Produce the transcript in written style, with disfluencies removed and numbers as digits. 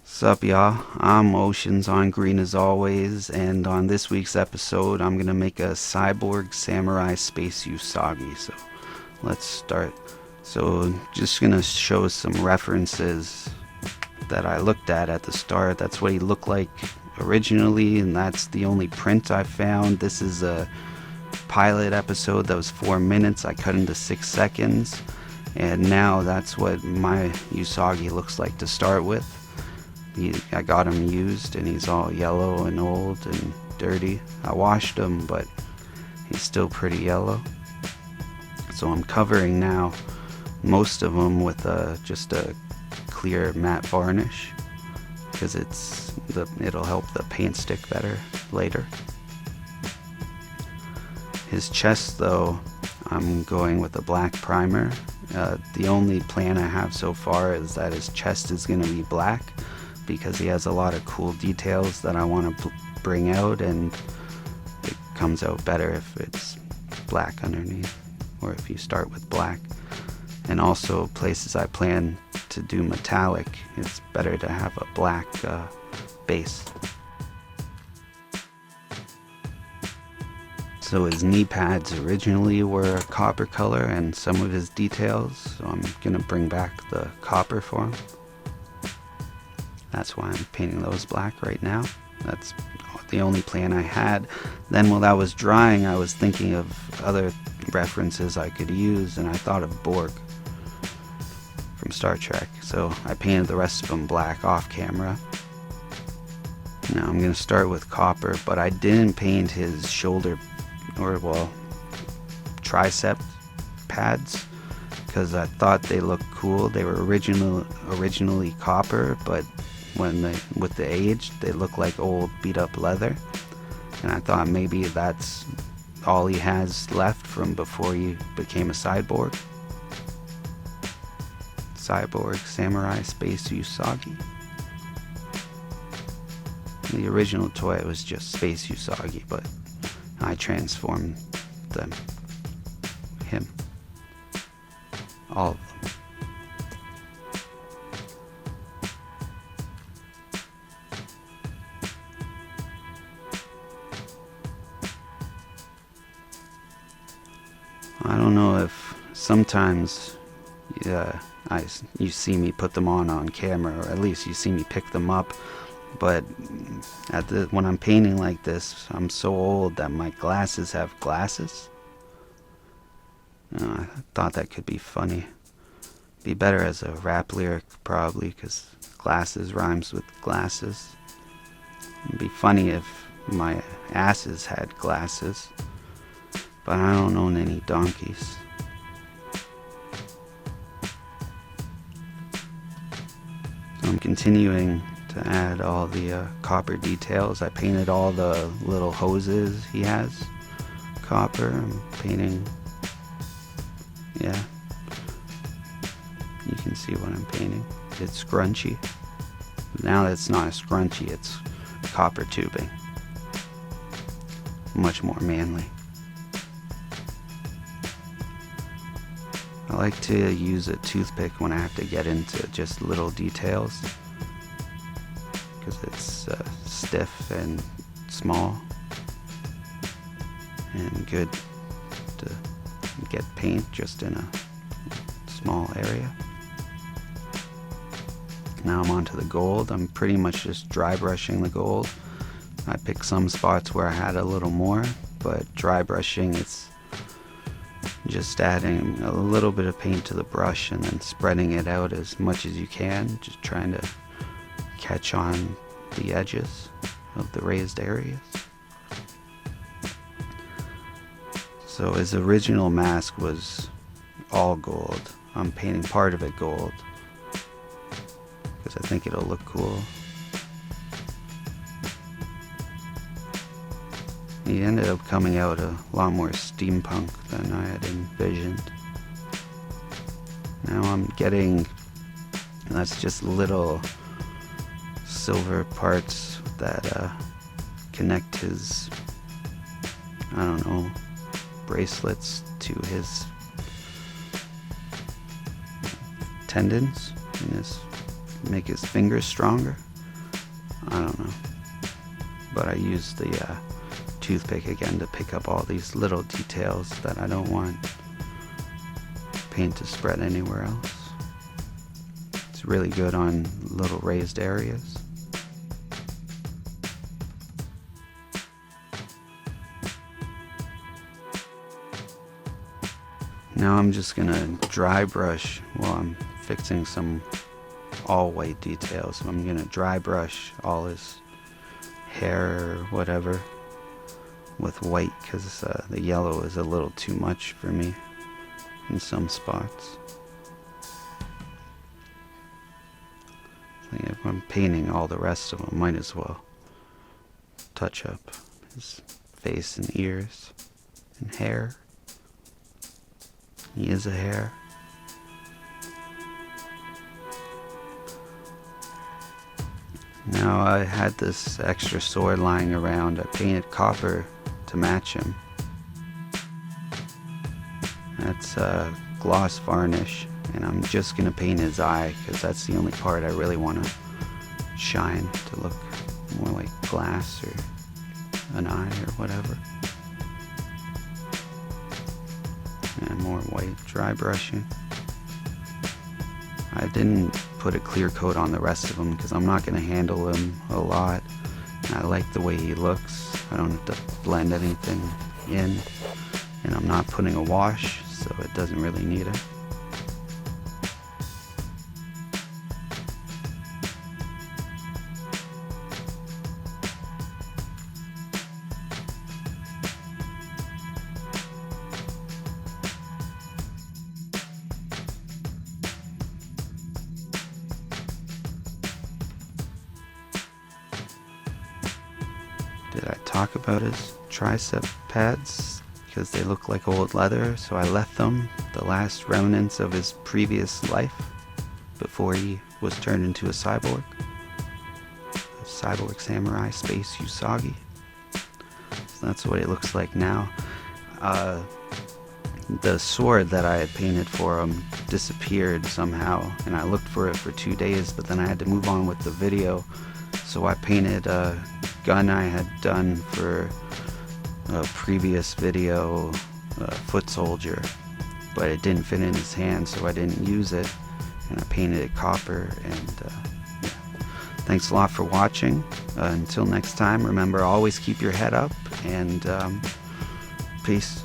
Sup y'all, I'm Oceans on Green as always, and on this week's episode I'm gonna make a Cyborg Samurai Space Usagi. So let's start. So just gonna show some references that I looked at the start. That's what he looked like originally, and that's the only print I found. This is a pilot episode that was 4 minutes. I cut into 6 seconds, and now that's what my Usagi looks like to start with. I got him used and he's all yellow and old and dirty. I washed him, but he's still pretty yellow. So I'm covering now most of them with just a clear matte varnish, because it'll help the paint stick better later. His chest though, I'm going with a black primer. The only plan I have so far is that his chest is going to be black, because he has a lot of cool details that I want to bring out, and it comes out better if it's black underneath, or if you start with black. And also places I plan to do metallic, it's better to have a black base. So his knee pads originally were a copper color, and some of his details, so I'm gonna bring back the copper for him. That's why I'm painting those black right now. That's the only plan I had. Then while that was drying, I was thinking of other references I could use, and I thought of Borg from Star Trek. So I painted the rest of them black off camera. Now I'm going to start with copper, but I didn't paint his shoulder, or well, tricep pads, because I thought they looked cool. They were originally copper, but with the age, they look like old beat up leather, and I thought maybe that's all he has left from before he became a cyborg. Cyborg Samurai Space Usagi. The original toy was just Space Usagi, but I transformed him, all of them. I don't know if sometimes you see me put them on camera, or at least you see me pick them up, but when I'm painting like this, I'm so old that my glasses have glasses. I thought that could be funny. Be better as a rap lyric probably, because glasses rhymes with glasses. It'd be funny if my asses had glasses, but I don't own any donkeys. So I'm continuing to add all the copper details. I painted all the little hoses he has copper. I'm painting, yeah, you can see what I'm painting. It's scrunchy. Now it's not a scrunchy, it's copper tubing. Much more manly. I like to use a toothpick when I have to get into just little details, because it's stiff and small and good to get paint just in a small area. Now I'm onto the gold. I'm pretty much just dry brushing the gold. I picked some spots where I had a little more, but dry brushing, it's just adding a little bit of paint to the brush and then spreading it out as much as you can, just trying to catch on the edges of the raised areas. So his original mask was all gold. I'm painting part of it gold because I think it'll look cool. He ended up coming out a lot more steampunk than I had envisioned. Now I'm getting, that's just little silver parts that connect his, I don't know, bracelets to his tendons and make his fingers stronger. I don't know. But I used the toothpick again to pick up all these little details that I don't want paint to spread anywhere else. It's really good on little raised areas. Now I'm just gonna dry brush while I'm fixing some all white details. So I'm gonna dry brush all his hair or whatever with white, because the yellow is a little too much for me in some spots. So if I'm painting all the rest of them, might as well touch up his face and ears and hair. He is a hare. Now I had this extra sword lying around. I painted copper to match him. That's gloss varnish, and I'm just gonna paint his eye because that's the only part I really want to shine to look more like glass or an eye or whatever. And more white dry brushing. I didn't put a clear coat on the rest of them because I'm not going to handle him a lot. I like the way he looks. I don't have to blend anything in, and I'm not putting a wash, so it doesn't really need it. Did I talk about his tricep pads? Because they look like old leather, so I left them, the last remnants of his previous life, before he was turned into a cyborg. A Cyborg Samurai Space Usagi. So that's what it looks like now. The sword that I had painted for him disappeared somehow, and I looked for it for 2 days, but then I had to move on with the video, so I painted a gun I had done for a previous video, foot soldier, but it didn't fit in his hand, so I didn't use it, and I painted it copper. And yeah. Thanks a lot for watching. Until next time, remember, always keep your head up, and peace.